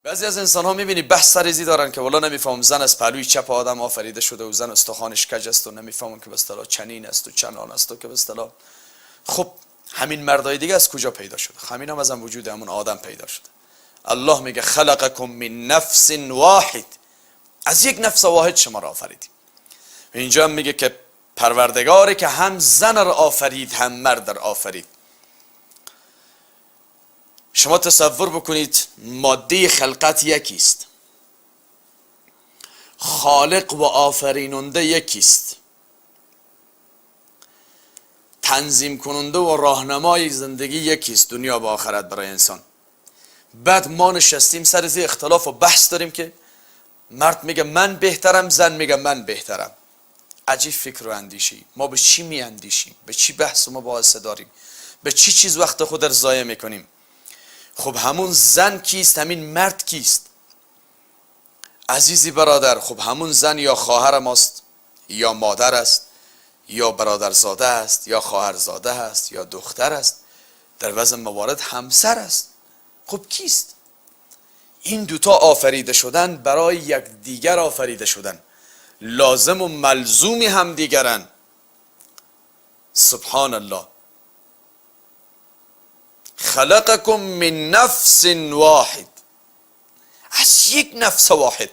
بعضی از انسان ها میبینی بحث سریزی دارن که والا نمیفهم زن از پهلوی چپ آدم آفریده شده و زن استخوانش کج است و نمیفهمن که به اصطلاح چنین است و چنان است و که به اصطلاح خب همین مردای دیگه از کجا پیدا شده؟ همین هم از وجود همون آدم پیدا شده. الله میگه خلقکم من نفس واحد، از یک نفس واحد شما را آفریدیم. اینجا هم میگه که پروردگاری که هم زن را آفرید هم مرد را آفرید. شما تصور بکنید ماده خلقت یکیست، خالق و آفریننده یکیست، تنظیم کننده و راهنمای زندگی یکیست، دنیا و آخرت برای انسان. بعد ما نشستیم سر از اختلاف و بحث داریم که مرد میگه من بهترم، زن میگه من بهترم. عجیب فکر و اندیشی. ما به چی می اندیشیم؟ به چی بحث و مباحثه داریم؟ به چی چیز وقت خود را ضایع میکنیم؟ خب همون زن کیست؟ همین مرد کیست؟ عزیزی برادر، خب همون زن یا خواهر ماست، یا مادر است، یا برادرزاده است، یا خواهرزاده است، یا دختر است، در بعضی موارد همسر است. خب کیست؟ این دوتا آفریده شدن برای یک دیگر آفریده شدن، لازم و ملزومی هم دیگرن. سبحان الله. خلقکم من نفس واحد، از یک نفس واحد.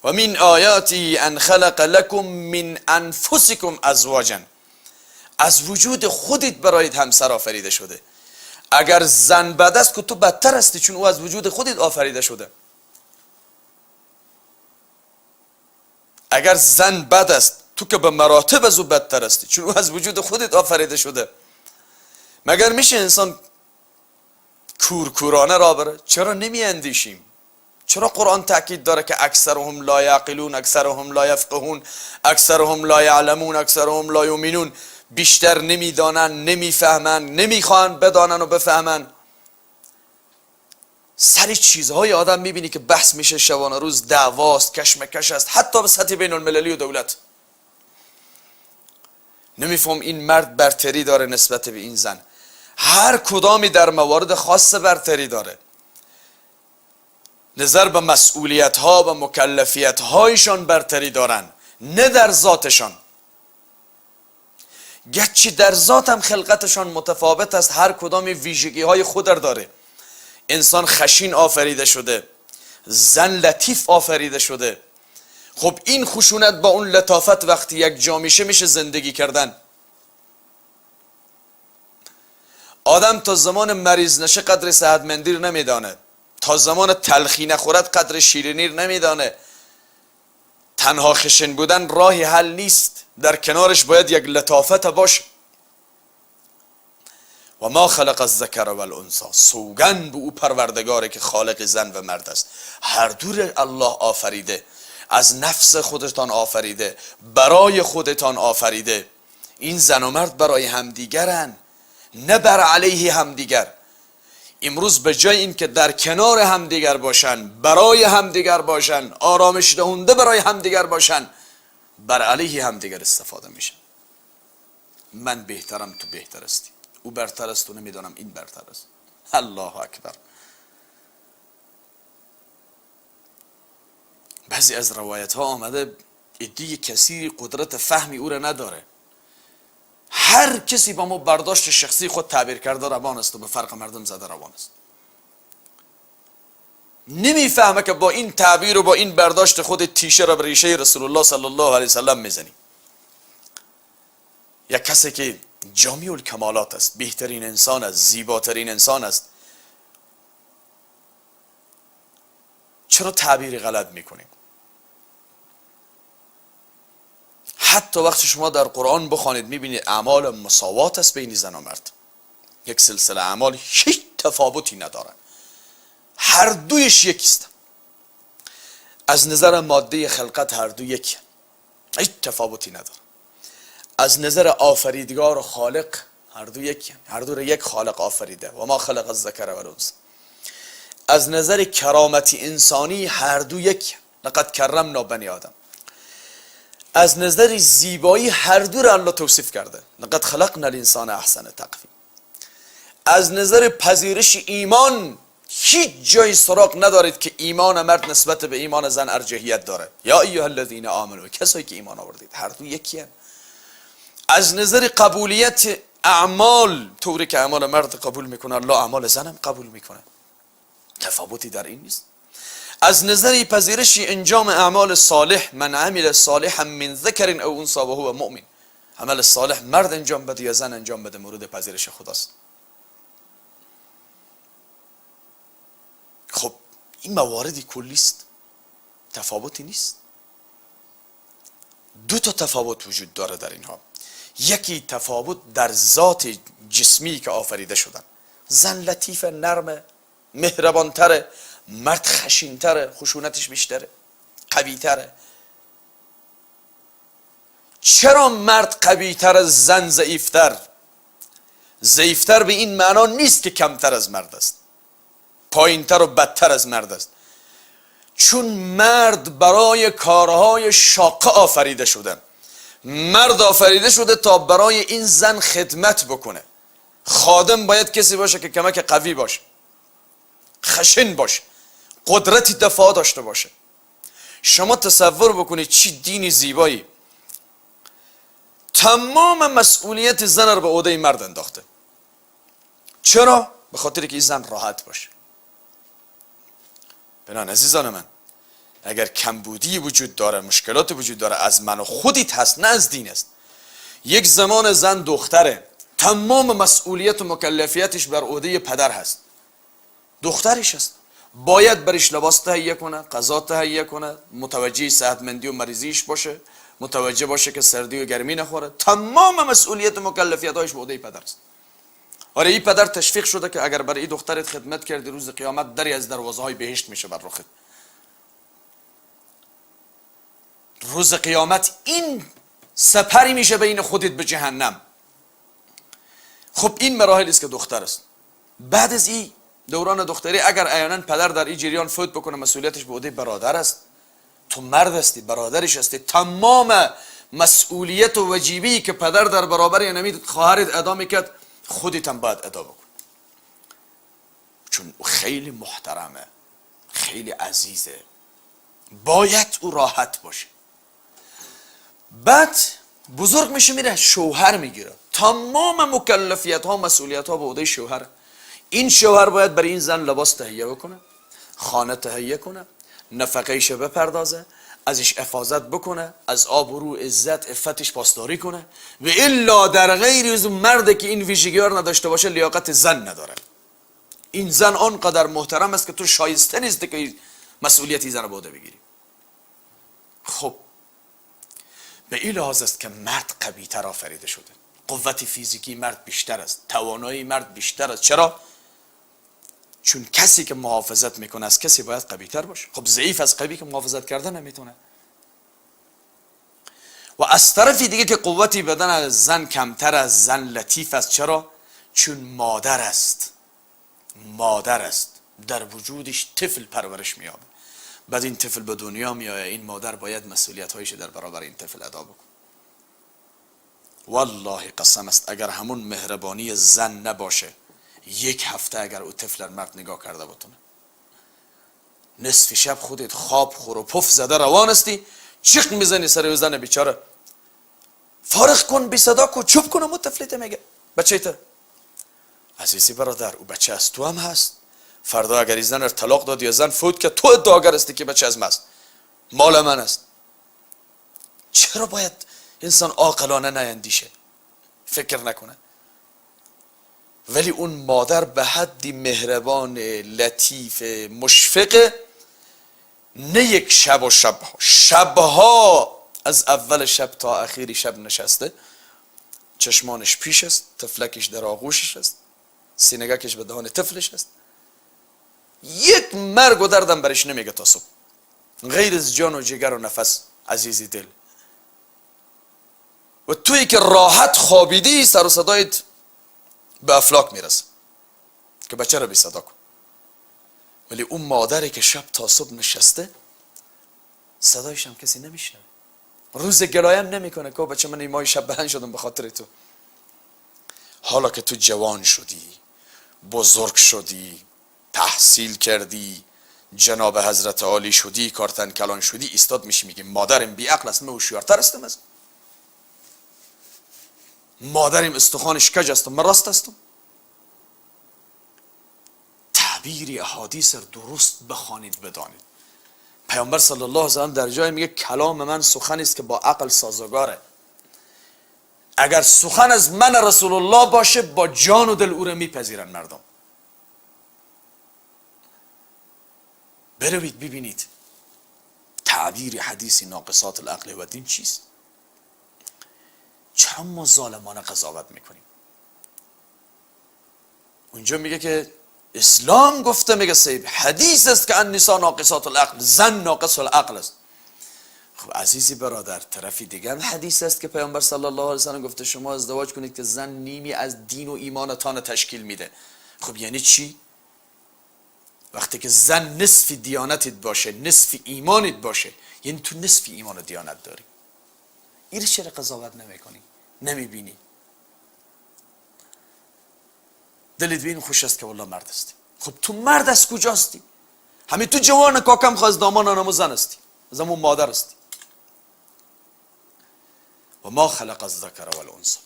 و من آیاتی ان خلق لکم من انفسکم ازواجا، از وجود خودت برایت همسر آفریده شده. اگر زن بد است که تو بدتر هستی، چون او از وجود خودت آفریده شده. اگر زن بد است تو که به مراتب از او بدتر هستی، چون او از وجود خودت آفریده شده. مگر میشه انسان کورکورانه را بره؟ چرا نمی اندیشیم؟ چرا قرآن تاکید داره که اکثرهم لا یعقلون، اکثرهم لا یفقهون، اکثرهم لا یعلمون، اکثرهم لا یؤمنون؟ بیشتر نمیدانن، نمیفهمن، نمیخوان بدانن و بفهمن. سر چیزهای آدم میبینی که بحث میشه شبانه روز، دعواست، کشمکش است، حتی به سطح بین المللی و دولت. نمیفهم این مرد برتری داره نسبت به این زن. هر کدامی در موارد خاص برتری داره، نظر به مسئولیت ها و مکلفیت هایشان برتری دارن، نه در ذاتشان. گرچه در ذات هم خلقتشان متفاوت است، هر کدام ویژگی های خود داره. انسان خشین آفریده شده، زن لطیف آفریده شده. خب این خشونت با اون لطافت وقتی یک جا میشه زندگی کردن. آدم تا زمان مریض نشه قدر صحتمندی رو نمیدانه، تا زمان تلخی نخورد قدر شیرینی رو نمیدانه. تنها خشن بودن راهی حل نیست، در کنارش باید یک لطافت باشه. و ما خلق الذکر و الانثی، سوگند به او پروردگاری که خالق زن و مرد است. هر دور الله آفریده، از نفس خودتان آفریده، برای خودتان آفریده. این زن و مرد برای همدیگرن، نه بر علیه همدیگر. امروز به جای این که در کنار همدیگر باشن، برای همدیگر باشن، آرامش دهنده برای همدیگر باشن، بر علیه همدیگر استفاده میشن. من بهترم، تو بهتر هستی، او برتر است، تو نمیدانم این برتر است. الله اکبر. بعضی از روایت ها آمده عده کسی قدرت فهمی او را نداره. هر کسی با ما برداشت شخصی خود تعبیر کرده روان است و به فرق مردم زده روان است. نمیفهمه که با این تعبیر و با این برداشت خود تیشه را به ریشه رسول الله صلی الله علیه وسلم میزنی. یک کسی که جامع الکمالات است، بهترین انسان است، زیباترین انسان است، چرا تعبیر غلط میکنیم؟ حتی وقتی شما در قرآن بخوانید میبینید اعمال مساوات است بین زن و مرد. یک سلسله اعمال هیچ تفاوتی ندارن، هر دویش یکیست. از نظر ماده خلقت هر دو یکی، هیچ تفاوتی نداره. از نظر آفریدگار و خالق هر دو یکی، هر دو یک خالق آفریده. و ما خلق الذکر و الانثی. از نظر کرامتی انسانی هر دو یک، لقد کرمنا بنی آدم. از نظر زیبایی هر دو را الله توصیف کرده، لقد خلقنا الانسان احسن تقویم. از نظر پذیرش ایمان هیچ جای سراغ ندارید که ایمان مرد نسبت به ایمان زن ارجحیت داره. یا ایها الذین آمنوا، کسایی که ایمان آوردید، هر دو یکی هست. از نظر قبولیت اعمال، طوری که اعمال مرد قبول میکنه الله اعمال زنم قبول میکنه، تفاوتی در این نیست. از نظر پذیرش انجام اعمال صالح، من عمل صالحا من ذکر او انثی و هو مؤمن، عمل صالح مرد انجام بده یا زن انجام بده مورد پذیرش خداست. خب این مواردی کلی است، تفاوتی نیست. دو تا تفاوت وجود داره در اینها. یکی تفاوت در ذات جسمی که آفریده شدن، زن لطیف، نرم، مهربانتره، مرد خشینتره، خشونتش بیشتره، قویتره. چرا مرد قویتر از زن ضعیفتر؟ ضعیفتر به این معنا نیست که کمتر از مرد است، پایینتر و بدتر از مرد است. چون مرد برای کارهای شاقه آفریده شده. مرد آفریده شده تا برای این زن خدمت بکنه. خادم باید کسی باشه که کمک قوی باشه، خشن باشه، قدرتی دفاع داشته باشه. شما تصور بکنید چی دینی زیبایی تمام مسئولیت زن رو به عهده مرد انداخته. چرا؟ به خاطر که این زن راحت باشه. بنابراین عزیزان من، اگر کمبودی وجود داره، مشکلات وجود داره، از من و خودت هست، نه از دین است. یک زمان زن دختره، تمام مسئولیت و مکلفیتش بر عهده پدر هست، دخترش هست، باید برش لباس تهیه کنه، غذا تهیه کنه، متوجه صحتمندی و مریضیش باشه، متوجه باشه که سردی و گرمی نخوره. تمام مسئولیت و مکلفیت هایش به عهده پدر است. آره این پدر تشویق شده که اگر برای این دخترت خدمت کردی روز قیامت دری از دروازه های بهشت میشه بر رخت. روز قیامت این سپری میشه بین خودت به جهنم. خب این مراحلی است که دختر است. بعد از این دوران دختری اگر احیانا پدر در این جریان فوت بکنه، مسئولیتش به عهده برادر است. تو مرد هستی، برادرش هستی، تمام مسئولیت و واجبی که پدر در برابر نمید خواهرت ادا میکرد خودت هم باید ادا بکن، چون او خیلی محترمه، خیلی عزیزه، باید او راحت باشه. بعد بزرگ میشه، میره شوهر میگیره، تمام مکلفیت ها مسئولیت ها به عهده شوهر. این شوهر باید برای این زن لباس تهیه بکنه، خانه تهیه کنه، نفقهش بپردازه، ازش حفاظت بکنه، از آبرو عزت عفتش پاسداری کنه. و الا در غیر از مرد که این ویژگی ها نداشته باشه لیاقت زن نداره. این زن آنقدر محترم است که تو شایسته نیست که مسئولیتی زن رو به عهده بگیری. خب به این لحاظ است که مرد قوی تر آفریده شده، قوت فیزیکی مرد بیشتر است، توانایی مرد بیشتر است. چرا؟ چون کسی که محافظت میکنه از کسی باید قوی تر باشه. خب ضعیف از قوی که محافظت کرده نمیتونه. و از طرفی دیگه که قوتی بدن از زن کمتر از زن لطیف است. چرا؟ چون مادر است، مادر است، در وجودش طفل پرورش میابه، بعد این طفل به دنیا میآید، این مادر باید مسئولیت هایش در برابر این طفل ادا بکنه. والله قسم است اگر همون مهربانی زن نباشه، یک هفته اگر او طفل مرد نگاه کرده بتونه، نصف شب خودت خواب خور و پف زده روان استی، چیخ میزنی سر زن بیچاره، فارغ کن، بی صدا کن، چوب کن. اون طفلت میگه بچه ایت عزیزی برادر، او بچه از تو هم هست. فردا اگر این زن طلاق داد یا زن فوت که تو ادعاگر هستی که بچه از من است، مال من است. چرا باید انسان عاقلانه نیندیشه، فکر نکنه؟ ولی اون مادر به حدی مهربان، لطیف، مشفق، نه یک شب و شبها، شبها از اول شب تا آخری شب نشسته، چشمانش پیش است، تفلکش در آغوشش است، سینگکش به دهان طفلش است، یک مرگ و دردم برش نمیگه تا صبح، غیر از جان و جگر و نفس عزیزی دل. و تویی که راحت خوابیدی سر و صدایت به افلاک میرسه که بچه رو بی صدا کن. ولی اون مادری که شب تا صبح نشسته صدایش هم کسی نمیشنوه، روز گلایم نمیکنه که بچه من این ماه شب بلند شدم به خاطر تو. حالا که تو جوان شدی، بزرگ شدی، تحصیل کردی، جناب حضرت عالی شدی، کارتن کلان شدی، ایستاد میشی میگی مادرم بی عقل است، من هوشیارتر هستم از مادرم، استخوانش کج است من راست هستم. تعبیر احادیث درست بخوانید بدانید. پیامبر صلی الله علیه و سلم در جای میگه کلام من سخنی است که با عقل سازگاره. اگر سخن از من رسول الله باشه با جان و دل او را میپذیرن مردم. بروید ببینید تعبیر حدیث ناقصات العقل و دین چیست. چرا ما ظالمانه قضاوت میکنیم؟ اونجا میگه که اسلام گفته، میگه صحیح حدیث است که النساء ناقصات العقل، زن ناقص العقل است. خب عزیزی برادر، طرفی دیگه هم حدیث است که پیامبر صلی الله علیه و سلم گفته شما ازدواج کنید که زن نیمی از دین و ایمانتان تشکیل میده. خب یعنی چی؟ وقتی که زن نصف دیانتت باشه، نصف ایمانت باشه، یعنی تو نصف ایمان و دیانت داری. این چرا قضاوت نمیکنی؟ نمیبینی؟ دلت بین خوش است که والله مرد هستی. خب تو مرد از کجاستی؟ همین تو جوان کاکم خواست دامان آنمو زن هستی، از همون مادر هستی. و ما خلق الذکر والانثی